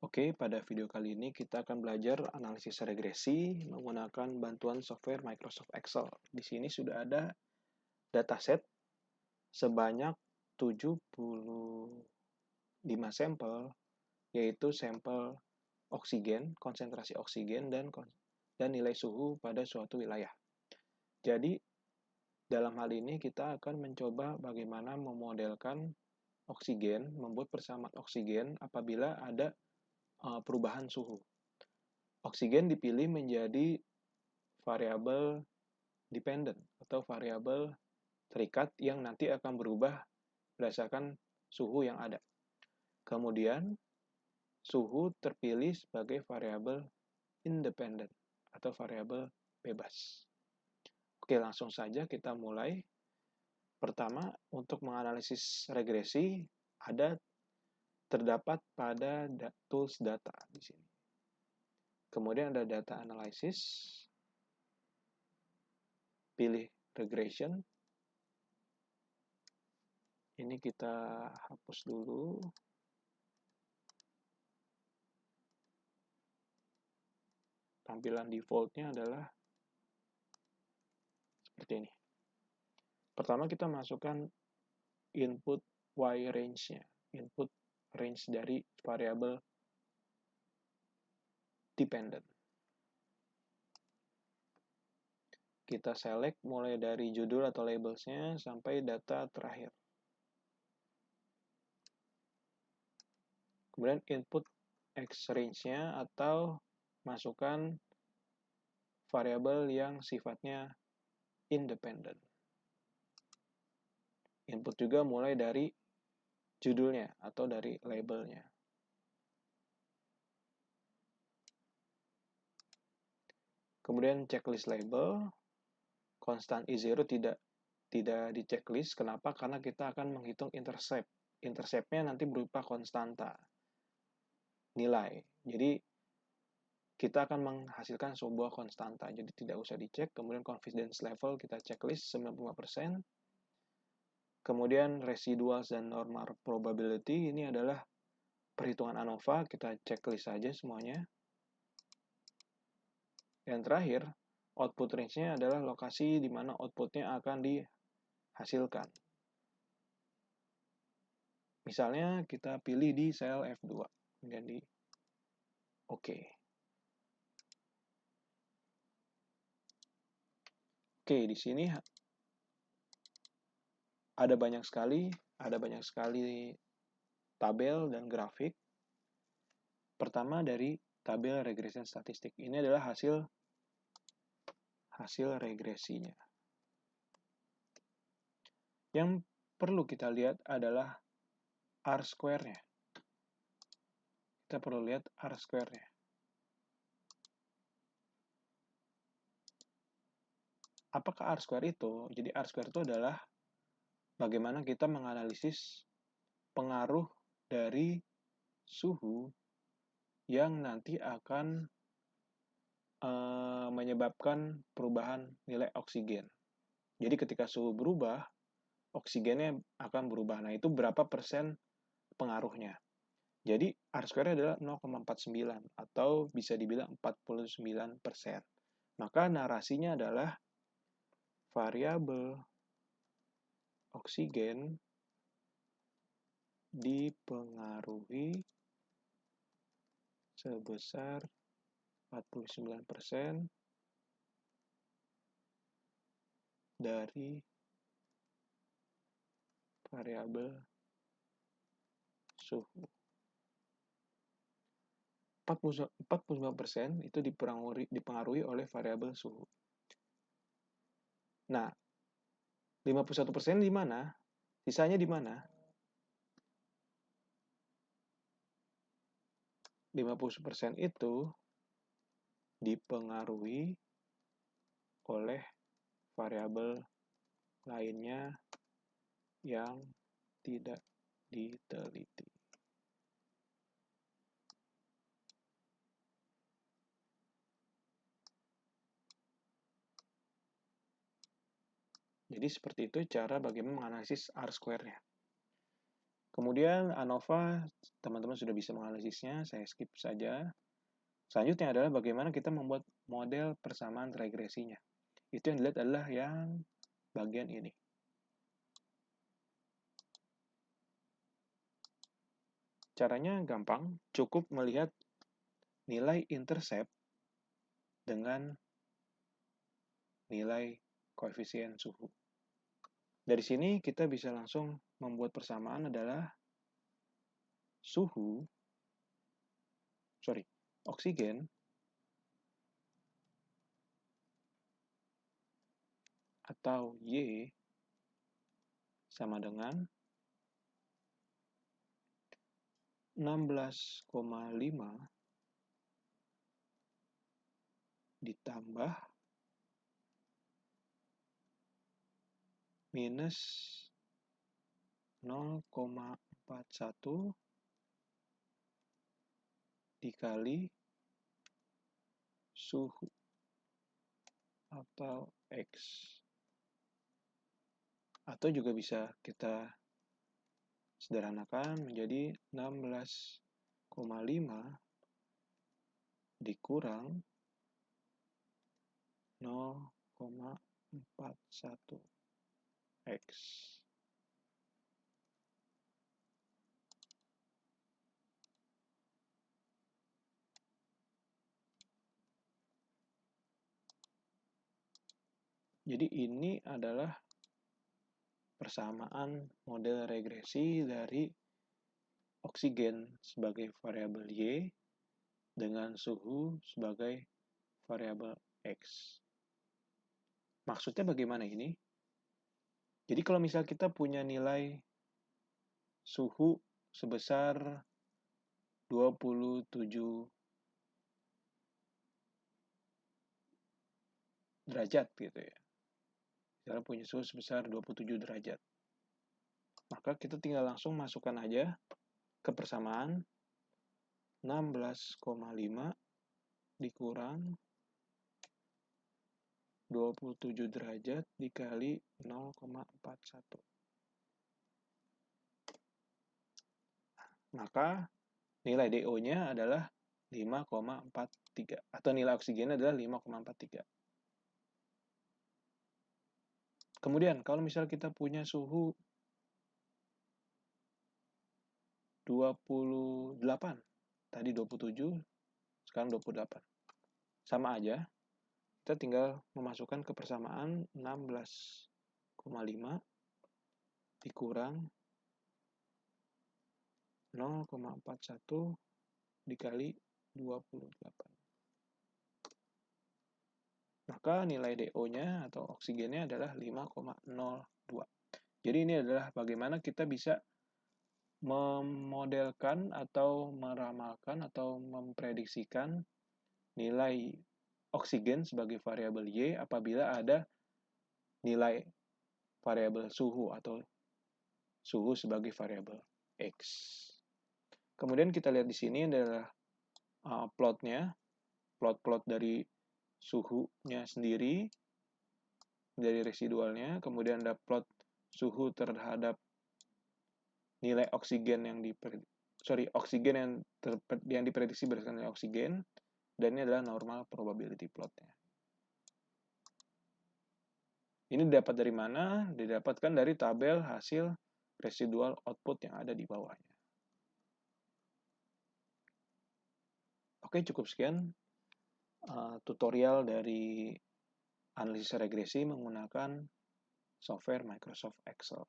Oke, pada video kali ini kita akan belajar analisis regresi menggunakan bantuan software Microsoft Excel. Di sini sudah ada dataset sebanyak 75 sampel, yaitu sampel oksigen, konsentrasi oksigen, dan nilai suhu pada suatu wilayah. Jadi, dalam hal ini kita akan mencoba bagaimana memodelkan oksigen, membuat persamaan oksigen apabila ada perubahan suhu. Oksigen dipilih menjadi variabel dependent atau variabel terikat yang nanti akan berubah berdasarkan suhu yang ada. Kemudian, suhu terpilih sebagai variabel independent atau variabel bebas. Oke, langsung saja kita mulai. Pertama, untuk menganalisis regresi terdapat pada tools data di sini. Kemudian ada data analysis, pilih regression. Ini kita hapus dulu. Tampilan defaultnya adalah seperti ini. Pertama kita masukkan input Y range-nya, input range dari variabel dependent. Kita select mulai dari judul atau labels-nya sampai data terakhir. Kemudian input X range-nya atau masukkan variabel yang sifatnya independent. Input juga mulai dari judulnya atau dari labelnya. Kemudian checklist label, constant I0 tidak di checklist. Kenapa? Karena kita akan menghitung intercept. Intercept-nya nanti berupa konstanta, nilai. Jadi, kita akan menghasilkan sebuah konstanta. Jadi, tidak usah dicek. Kemudian confidence level kita checklist 95%. Kemudian residuals dan normal probability ini adalah perhitungan ANOVA. Kita checklist saja semuanya. Yang terakhir, output range-nya adalah lokasi di mana output-nya akan dihasilkan. Misalnya kita pilih di sel F2, kemudian di OK. Oke, di sini ada banyak sekali tabel dan grafik. Pertama dari tabel regression statistik. Ini adalah hasil regresinya. Yang perlu kita lihat adalah R-square-nya. Kita perlu lihat R-square-nya. Apakah R-square itu? Jadi R-square itu adalah bagaimana kita menganalisis pengaruh dari suhu yang nanti akan menyebabkan perubahan nilai oksigen. Jadi ketika suhu berubah, oksigennya akan berubah. Nah, itu berapa persen pengaruhnya. Jadi R-square adalah 0,49 atau bisa dibilang 49%. Maka narasinya adalah variabel oksigen dipengaruhi sebesar 49% dari variabel suhu. 49% itu dipengaruhi oleh variabel suhu. Nah, 51% di mana? Sisanya di mana? 50% itu dipengaruhi oleh variabel lainnya yang tidak diteliti. Jadi seperti itu cara bagaimana menganalisis R-square-nya. Kemudian ANOVA, teman-teman sudah bisa menganalisisnya, saya skip saja. Selanjutnya adalah bagaimana kita membuat model persamaan regresinya. Itu yang dilihat adalah yang bagian ini. Caranya gampang, cukup melihat nilai intercept dengan nilai koefisien suhu. Dari sini kita bisa langsung membuat persamaan adalah oksigen atau Y sama dengan 16,5 ditambah minus 0,41 dikali suhu atau X. Atau juga bisa kita sederhanakan menjadi 16,5 dikurang 0,41 X. Jadi ini adalah persamaan model regresi dari oksigen sebagai variabel Y dengan suhu sebagai variabel X. Maksudnya bagaimana ini? Jadi kalau misal kita punya nilai suhu sebesar 27 derajat gitu ya. Misalnya punya suhu sebesar 27 derajat. Maka kita tinggal langsung masukkan aja ke persamaan 16,5 dikurang 27 derajat dikali 0,41. Maka nilai DO-nya adalah 5,43 atau nilai oksigennya adalah 5,43. Kemudian kalau misal kita punya suhu 28, tadi 27, sekarang 28. Sama aja, kita tinggal memasukkan ke persamaan 16,5 dikurang 0,41 dikali 28. Maka nilai DO-nya atau oksigennya adalah 5,02. Jadi ini adalah bagaimana kita bisa memodelkan atau meramalkan atau memprediksikan nilai oksigen sebagai variabel Y apabila ada nilai variabel suhu atau suhu sebagai variabel X. Kemudian kita lihat di sini adalah plotnya, plot-plot dari suhunya sendiri, dari residualnya, kemudian ada plot suhu terhadap nilai oksigen yang diprediksi berdasarkan nilai oksigen, dan ini adalah normal probability plotnya. Ini didapat dari mana? Didapatkan dari tabel hasil residual output yang ada di bawahnya. Oke, cukup sekian tutorial dari analisis regresi menggunakan software Microsoft Excel.